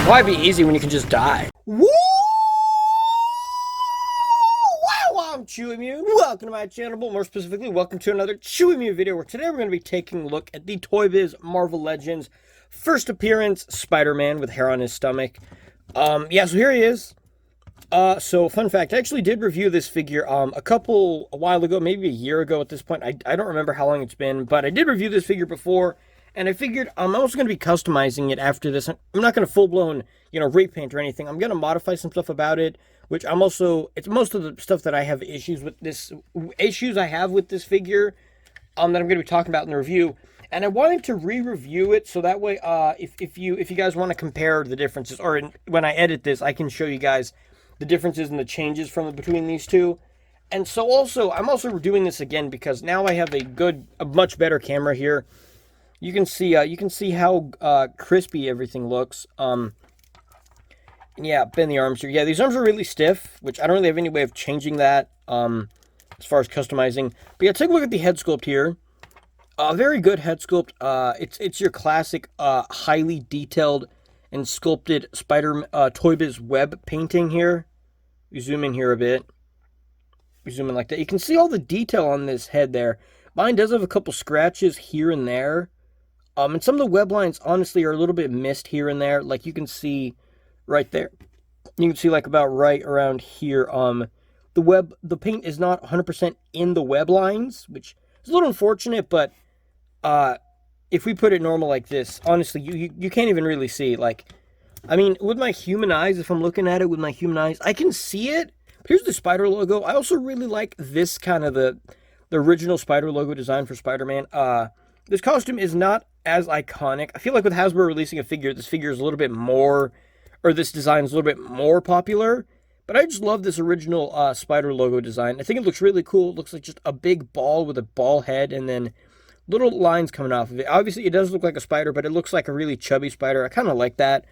Why be easy when you can just die? Woo! Wow, I'm Chewy Mew. Welcome to my channel, but more specifically, welcome to another Chewy Mew video, where today we're going to be taking a look at the ToyBiz Marvel Legends first appearance Spider-Man with hair on his stomach. So here he is. So fun fact, I actually did review this figure a while ago, maybe a year ago at this point. I don't remember how long it's been, but I did review this figure before. And I figured I'm also going to be customizing it after this. I'm not going to full-blown, repaint or anything. I'm going to modify some stuff about it, which it's most of the stuff that I have issues with this figure, that I'm going to be talking about in the review. And I wanted to re-review it, so that way, if you guys want to compare the differences, or when I edit this, I can show you guys the differences and the changes between these two. And so I'm also doing this again because now I have a much better camera here. You can see how crispy everything looks. Yeah, bend the arms here. Yeah, these arms are really stiff, which I don't really have any way of changing that as far as customizing. But yeah, take a look at the head sculpt here. Very good head sculpt. It's your classic highly detailed and sculpted ToyBiz web painting here. We zoom in here a bit. We zoom in like that. You can see all the detail on this head there. Mine does have a couple scratches here and there. And some of the web lines, honestly, are a little bit missed here and there. Like, you can see right there. You can see, like, about right around here. The paint is not 100% in the web lines, which is a little unfortunate, but if we put it normal like this, honestly, you can't even really see. Like, I mean, with my human eyes, if I'm looking at it with my human eyes, I can see it. Here's the spider logo. I also really like this kind of the original spider logo design for Spider-Man. This costume is not as iconic. I feel like with Hasbro releasing a figure, this figure is a little bit more, or this design is a little bit more popular. But I just love this original spider logo design. I think it looks really cool. It looks like just a big ball with a ball head and then little lines coming off of it. Obviously, it does look like a spider, but it looks like a really chubby spider. I kind of like that.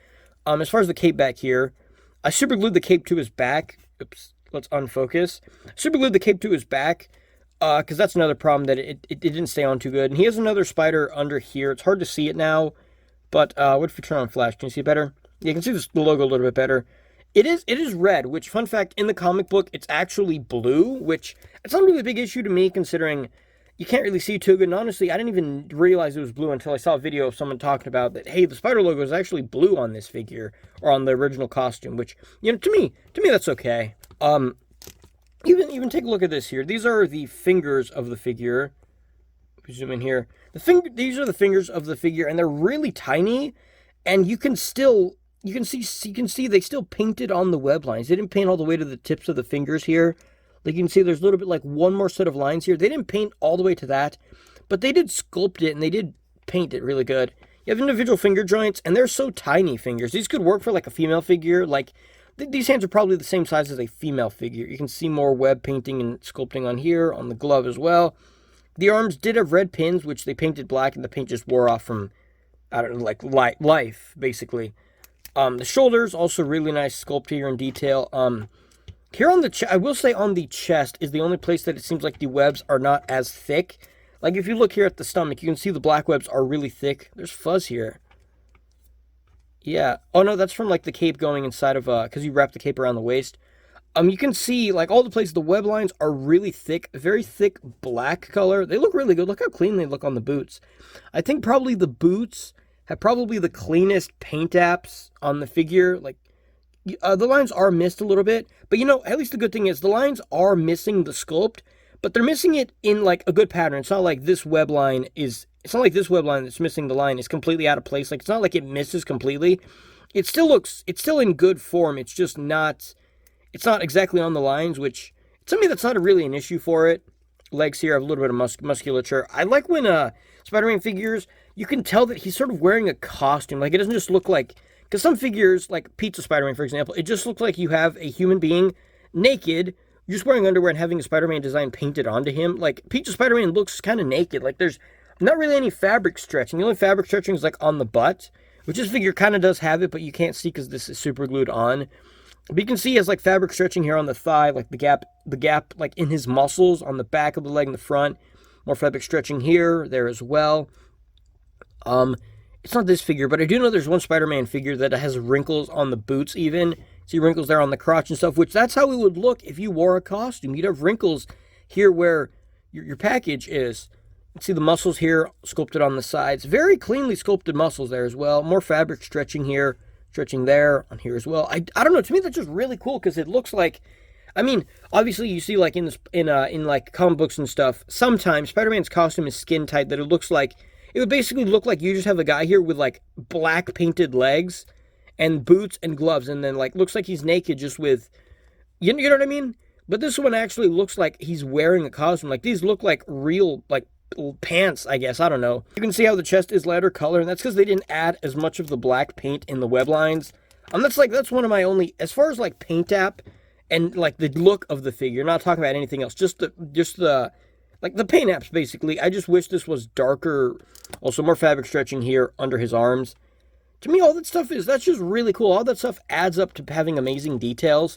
As far as the cape back here, I super glued the cape to his back. Oops, let's unfocus. Super glued the cape to his back. Because that's another problem, that it didn't stay on too good. And he has another spider under here. It's hard to see it now, but what if we turn on flash? Can you see it better? Yeah, you can see the logo a little bit better. It is red, which, fun fact, in the comic book, it's actually blue, which it's not really a big issue to me, considering you can't really see too good. And honestly, I didn't even realize it was blue until I saw a video of someone talking about that, hey, the spider logo is actually blue on this figure, or on the original costume, which, to me, that's okay. Even take a look at this here. These are the fingers of the figure. If we zoom in here, these are the fingers of the figure, and they're really tiny. And you can see they still painted on the web lines. They didn't paint all the way to the tips of the fingers here. Like, you can see there's a little bit like one more set of lines here. They didn't paint all the way to that, but they did sculpt it and they did paint it really good. You have individual finger joints, and they're so tiny fingers. These could work for like a female figure. Like, these hands are probably the same size as a female figure. You can see more web painting and sculpting on here, on the glove as well. The arms did have red pins, which they painted black, and the paint just wore off from, I don't know, like life, basically. The shoulders, also really nice sculpt here in detail. Here on the chest, I will say on the chest is the only place that it seems like the webs are not as thick. Like, if you look here at the stomach, you can see the black webs are really thick. There's fuzz here. Yeah. Oh, no, that's from, like, the cape going inside of, because you wrap the cape around the waist. You can see, like, all the places, the web lines are really thick, very thick black color. They look really good. Look how clean they look on the boots. I think probably the boots have probably the cleanest paint apps on the figure. Like, the lines are missed a little bit, but, at least the good thing is the lines are missing the sculpt, but they're missing it in, like, a good pattern. It's not like this web line that's missing the line is completely out of place. Like, it's not like it misses completely. It's still in good form. It's just not exactly on the lines, which, to me, that's not really an issue for it. Legs here have a little bit of musculature. I like when, Spider-Man figures, you can tell that he's sort of wearing a costume. Like, it doesn't just look like, because some figures, like Pizza Spider-Man, for example, it just looks like you have a human being naked, just wearing underwear and having a Spider-Man design painted onto him. Like, Pizza Spider-Man looks kind of naked. Like, there's not really any fabric stretching. The only fabric stretching is, like, on the butt, which this figure kind of does have it, but you can't see because this is super glued on. But you can see he has, like, fabric stretching here on the thigh, like, the gap, like, in his muscles on the back of the leg and the front. More fabric stretching here, there as well. It's not this figure, but I do know there's one Spider-Man figure that has wrinkles on the boots even. See wrinkles there on the crotch and stuff, which that's how it would look if you wore a costume. You'd have wrinkles here where your package is. See the muscles here sculpted on the sides. Very cleanly sculpted muscles there as well. More fabric stretching here, stretching there, on here as well. I don't know. To me, that's just really cool because it looks like, I mean, obviously you see like in like comic books and stuff, sometimes Spider-Man's costume is skin tight that it looks like, it would basically look like you just have a guy here with like black painted legs and boots and gloves, and then like looks like he's naked just with, you know what I mean? But this one actually looks like he's wearing a costume. Like these look like real, like, pants, I guess. I don't know. You can see how the chest is lighter color, and that's because they didn't add as much of the black paint in the web lines. That's one of my only, as far as like paint app and like the look of the figure, not talking about anything else, just the like the paint apps basically. I just wish this was darker. Also more fabric stretching here under his arms. To me, all that stuff that's just really cool. All that stuff adds up to having amazing details.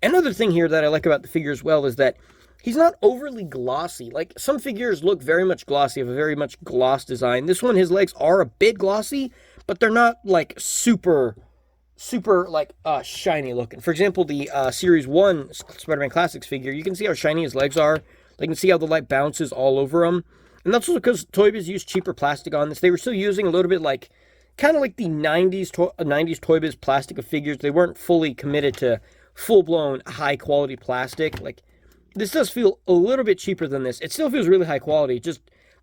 Another thing here that I like about the figure as well is that he's not overly glossy. Like, some figures look very much glossy, have a very much gloss design. This one, his legs are a bit glossy, but they're not, like, super, like, shiny looking. For example, the Series 1 Spider-Man Classics figure, you can see how shiny his legs are. You can see how the light bounces all over him. And that's also because ToyBiz used cheaper plastic on this. They were still using a little bit, like, kind of like the 90s ToyBiz plastic of figures. They weren't fully committed to full-blown, high-quality plastic. Like, this does feel a little bit cheaper than this. It still feels really high quality.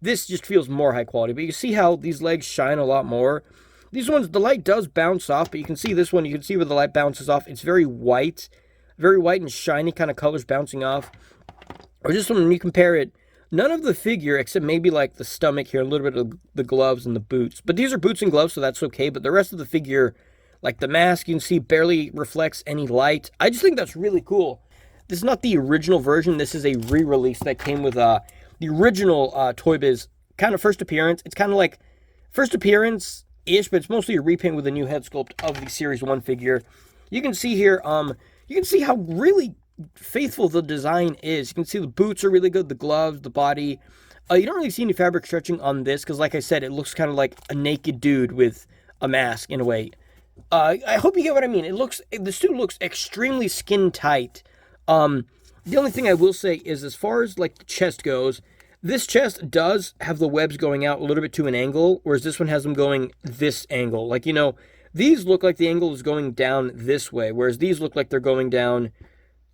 This just feels more high quality. But you see how these legs shine a lot more. These ones, the light does bounce off, but you can see this one. You can see where the light bounces off. It's very white and shiny kind of colors bouncing off. Or this one, when you compare it, none of the figure, except maybe like the stomach here, a little bit of the gloves and the boots. But these are boots and gloves, so that's okay. But the rest of the figure, like the mask, you can see barely reflects any light. I just think that's really cool. This is not the original version. This is a re-release that came with the original ToyBiz kind of first appearance. It's kind of like first appearance-ish, but it's mostly a repaint with a new head sculpt of the Series 1 figure. You can see here, you can see how really faithful the design is. You can see the boots are really good, the gloves, the body. You don't really see any fabric stretching on this because, like I said, it looks kind of like a naked dude with a mask in a way. I hope you get what I mean. The suit looks extremely skin tight. The only thing I will say is, as far as like the chest goes, this chest does have the webs going out a little bit to an angle, whereas this one has them going this angle. Like, you know, these look like the angle is going down this way, whereas these look like they're going down,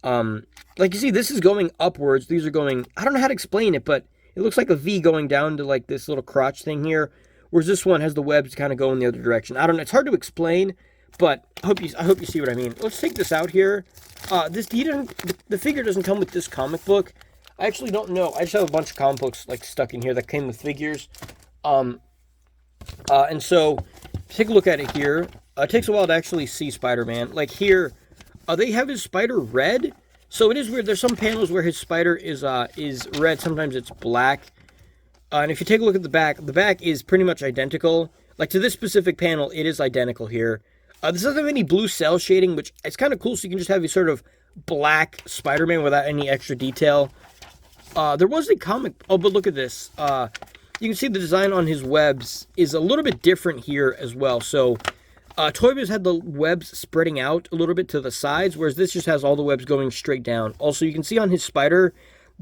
like you see, this is going upwards. These are going, I don't know how to explain it, but it looks like a V going down to like this little crotch thing here, whereas this one has the webs kind of going the other direction. I don't know. It's hard to explain, but I hope you see what I mean. Let's take this out here. The figure doesn't come with this comic book. I actually don't know. I just have a bunch of comic books like stuck in here that came with figures. And so take a look at it here. It takes a while to actually see Spider-Man. Like here, they have his spider red. So it is weird. There's some panels where his spider is red. Sometimes it's black. And if you take a look at the back is pretty much identical. Like to this specific panel, it is identical here. This doesn't have any blue cell shading, which is kind of cool, so you can just have a sort of black Spider-Man without any extra detail. There was a comic... Oh, but look at this. You can see the design on his webs is a little bit different here as well. So, ToyBiz had the webs spreading out a little bit to the sides, whereas this just has all the webs going straight down. Also, you can see on his spider,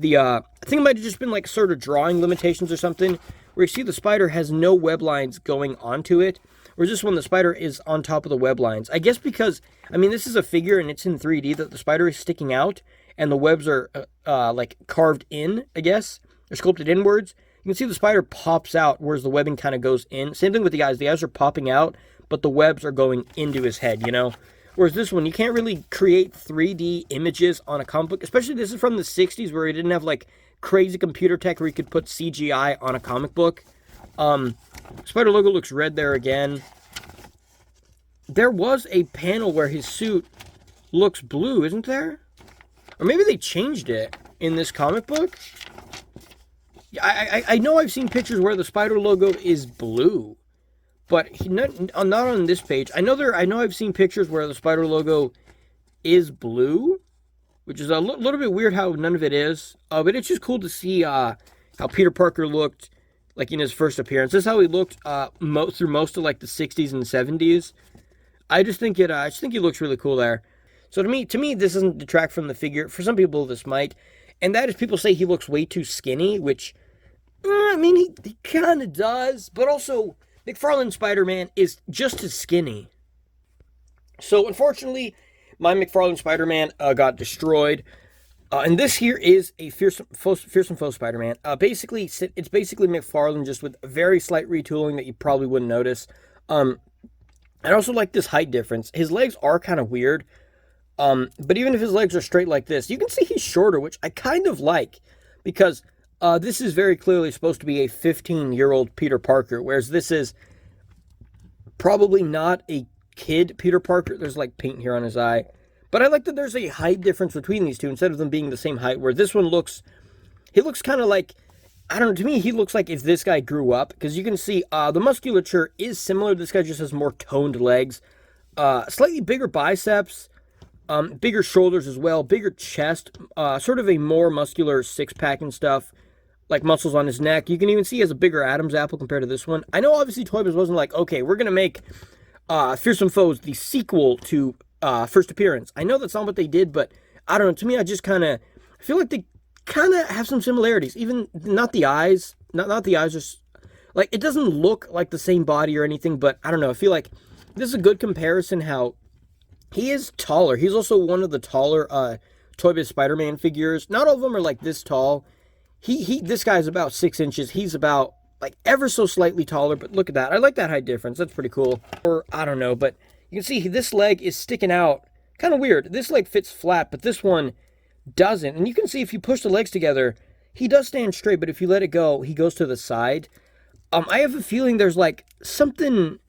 I think it might have just been like sort of drawing limitations or something, where you see the spider has no web lines going onto it. Whereas this one, the spider is on top of the web lines. I guess because, I mean, this is a figure and it's in 3D, that the spider is sticking out and the webs are, like, carved in, I guess, or sculpted inwards. You can see the spider pops out, whereas the webbing kind of goes in. Same thing with the eyes. The eyes are popping out, but the webs are going into his head, you know? Whereas this one, you can't really create 3D images on a comic book, especially this is from the 60s where you didn't have, like, crazy computer tech where you could put CGI on a comic book. Spider logo looks red there again. There was a panel where his suit looks blue, isn't there? Or maybe they changed it in this comic book. I know I've seen pictures where the Spider logo is blue, but not on this page. I know I've seen pictures where the Spider logo is blue, which is a little bit weird how none of it is. But it's just cool to see how Peter Parker looked like in his first appearance. This is how he looked through most of like the 60s and 70s. I just think he looks really cool there. So to me, this doesn't detract from the figure. For some people, this might, and that is people say he looks way too skinny, which I mean he kind of does, but also McFarlane Spider-Man is just as skinny. So unfortunately, my McFarlane Spider-Man got destroyed. And this here is a Fearsome Foe Spider-Man. Basically, it's basically McFarlane just with very slight retooling that you probably wouldn't notice. I also like this height difference. His legs are kind of weird. But even if his legs are straight like this, you can see he's shorter, which I kind of like. Because this is very clearly supposed to be a 15-year-old Peter Parker. Whereas this is probably not a kid Peter Parker. There's like paint here on his eye. But I like that there's a height difference between these two instead of them being the same height, where this one looks kind of like, I don't know, to me he looks like if this guy grew up, because you can see the musculature is similar. This guy just has more toned legs, slightly bigger biceps, bigger shoulders as well, bigger chest, sort of a more muscular six-pack and stuff, like muscles on his neck. You can even see he has a bigger Adam's apple compared to this one. I know obviously ToyBiz wasn't like, okay, we're going to make Fearsome Foes the sequel to first appearance. I know that's not what they did, but I don't know. To me, I feel like they kind of have some similarities. Even not the eyes, not the eyes. Just like it doesn't look like the same body or anything, but I don't know. I feel like this is a good comparison. How he is taller. He's also one of the taller ToyBiz Spider-Man figures. Not all of them are like this tall. This guy's about 6 inches. He's about like ever so slightly taller, but look at that. I like that height difference. That's pretty cool. Or I don't know, but you can see this leg is sticking out. Kind of weird. This leg fits flat, but this one doesn't. And you can see if you push the legs together, he does stand straight, but if you let it go, he goes to the side. I have a feeling there's like something,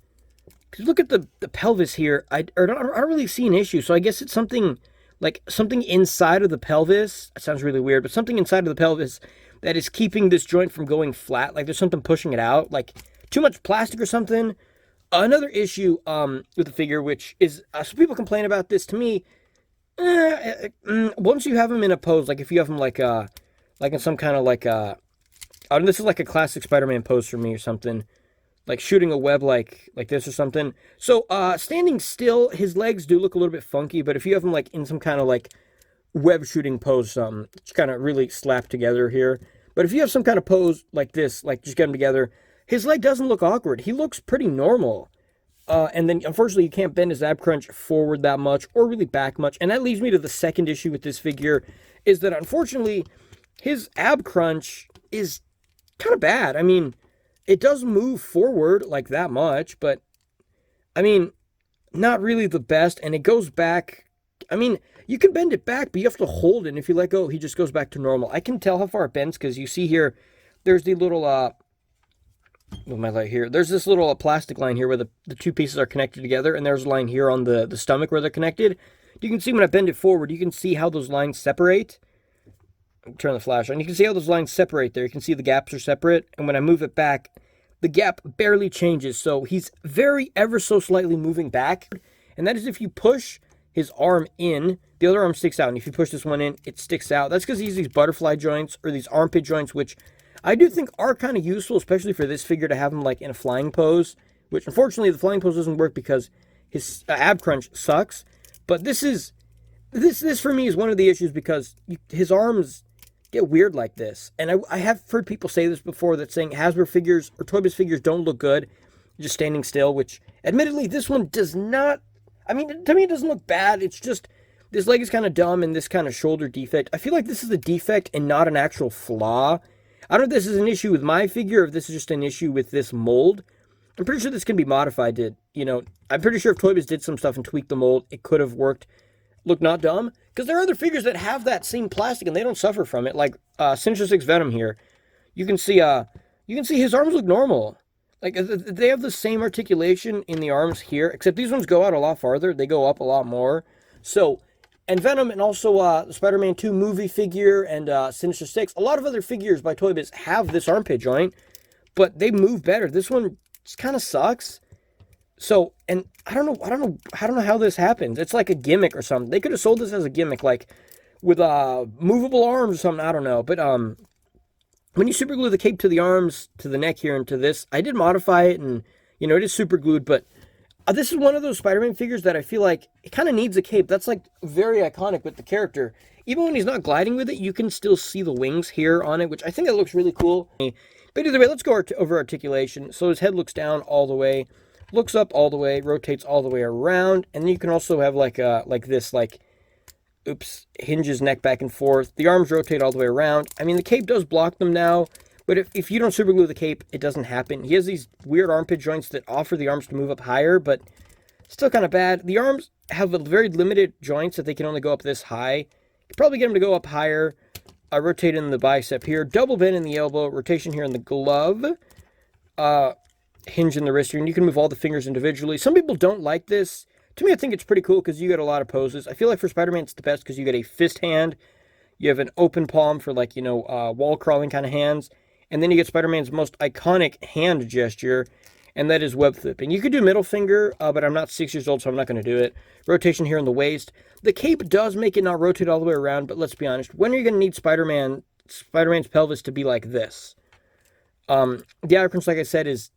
because look at the pelvis here. I don't really see an issue, so I guess it's something inside of the pelvis. That sounds really weird, but something inside of the pelvis that is keeping this joint from going flat. Like there's something pushing it out, like too much plastic or something. Another issue with the figure, which is, some people complain about this. To me, once you have him in a pose, like if you have him like in some kind of this is like a classic Spider-Man pose for me or something, like shooting a web like this or something. So standing still, his legs do look a little bit funky, but if you have him like in some kind of like web shooting pose, it's kind of really slapped together here. But if you have some kind of pose like this, like just get them together, his leg doesn't look awkward. He looks pretty normal. And then, unfortunately, you can't bend his ab crunch forward that much or really back much. And that leads me to the second issue with this figure, is that, unfortunately, his ab crunch is kind of bad. I mean, it does move forward like that much, but, I mean, not really the best. And it goes back. I mean, you can bend it back, but you have to hold it. And if you let go, he just goes back to normal. I can tell how far it bends because you see here, there's the little, with my light here, there's this little plastic line here where the two pieces are connected together, and there's a line here on the stomach where they're connected. You can see when I bend it forward, you can see how those lines separate. Turn the flash on. You can see how those lines separate there. You can see the gaps are separate, and when I move it back, the gap barely changes. So he's very ever so slightly moving back, and that is if you push his arm in, the other arm sticks out, and if you push this one in, it sticks out. That's because he has these butterfly joints, or these armpit joints, which I do think are kind of useful, especially for this figure to have him like in a flying pose, which unfortunately the flying pose doesn't work because his ab crunch sucks. But this for me is one of the issues because his arms get weird like this. And I have heard people say this before, that saying Hasbro figures or ToyBiz figures don't look good just standing still, which admittedly this one does not. I mean, to me it doesn't look bad. It's just this leg is kind of dumb and this kind of shoulder defect. I feel like this is a defect and not an actual flaw. I don't know if this is an issue with my figure or if this is just an issue with this mold. I'm pretty sure this can be modified to, I'm pretty sure if ToyBiz did some stuff and tweaked the mold, it could have worked. Look, not dumb. Because there are other figures that have that same plastic and they don't suffer from it. Like Sinister Six Venom here. You can see his arms look normal. Like they have the same articulation in the arms here, except these ones go out a lot farther. They go up a lot more. So, and Venom, and also the Spider-Man 2 movie figure, and Sinister Six. A lot of other figures by ToyBiz have this armpit joint, but they move better. This one just kind of sucks. So, and I don't know how this happens. It's like a gimmick or something. They could have sold this as a gimmick, like with movable arms or something. I don't know, but when you super glue the cape to the arms, to the neck here, and to this, I did modify it, and, you know, it is super glued, but this is one of those Spider-Man figures that I feel like it kind of needs a cape. That's, like, very iconic with the character. Even when he's not gliding with it, you can still see the wings here on it, which I think that looks really cool. But either way, let's go over articulation. So his head looks down all the way, looks up all the way, rotates all the way around, and then you can also have, like this, hinges neck back and forth. The arms rotate all the way around. I mean, the cape does block them now, but if you don't super glue the cape, it doesn't happen. He has these weird armpit joints that offer the arms to move up higher, but still kind of bad. The arms have a very limited joints that they can only go up this high. You probably get them to go up higher. Rotate in the bicep here. Double bend in the elbow. Rotation here in the glove. Hinge in the wrist here. And you can move all the fingers individually. Some people don't like this. To me, I think it's pretty cool because you get a lot of poses. I feel like for Spider-Man, it's the best because you get a fist hand. You have an open palm for, like, you know, wall crawling kind of hands. And then you get Spider-Man's most iconic hand gesture, and that is web flipping. You could do middle finger, but I'm not 6 years old, so I'm not going to do it. Rotation here in the waist. The cape does make it not rotate all the way around, but let's be honest. When are you going to need Spider-Man's pelvis to be like this? The outer crunch, like I said, is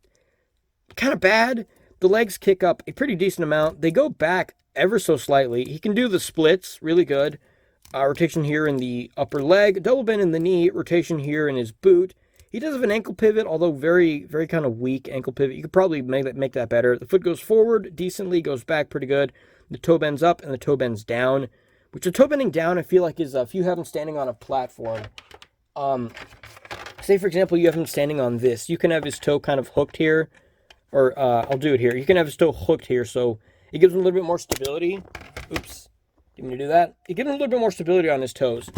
kind of bad. The legs kick up a pretty decent amount. They go back ever so slightly. He can do the splits really good. Rotation here in the upper leg. Double bend in the knee. Rotation here in his boot. He does have an ankle pivot, although very, very kind of weak ankle pivot. You could probably make that better. The foot goes forward decently, goes back pretty good. The toe bends up and the toe bends down. Which the toe bending down, I feel like, is if you have him standing on a platform. Say, for example, you have him standing on this. You can have his toe kind of hooked here. Or, I'll do it here. You can have his toe hooked here, so it gives him a little bit more stability. Oops. Didn't mean to do that. It gives him a little bit more stability on his toes.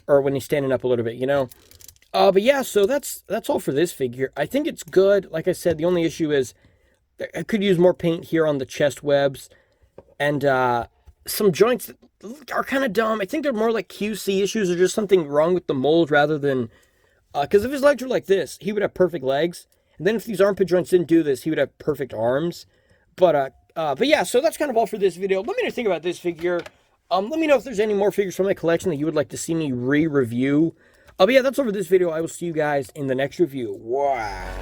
Or when he's standing up a little bit, you know. But yeah, so that's all for this figure. I think it's good. Like I said, the only issue is I could use more paint here on the chest webs. And some joints that are kind of dumb. I think they're more like QC issues or just something wrong with the mold rather than... Because if his legs were like this, he would have perfect legs. And then if these armpit joints didn't do this, he would have perfect arms. But yeah, so that's kind of all for this video. Let me know what you think about this figure. Let me know if there's any more figures from my collection that you would like to see me re-review. But yeah, that's all for this video. I will see you guys in the next review. Wow.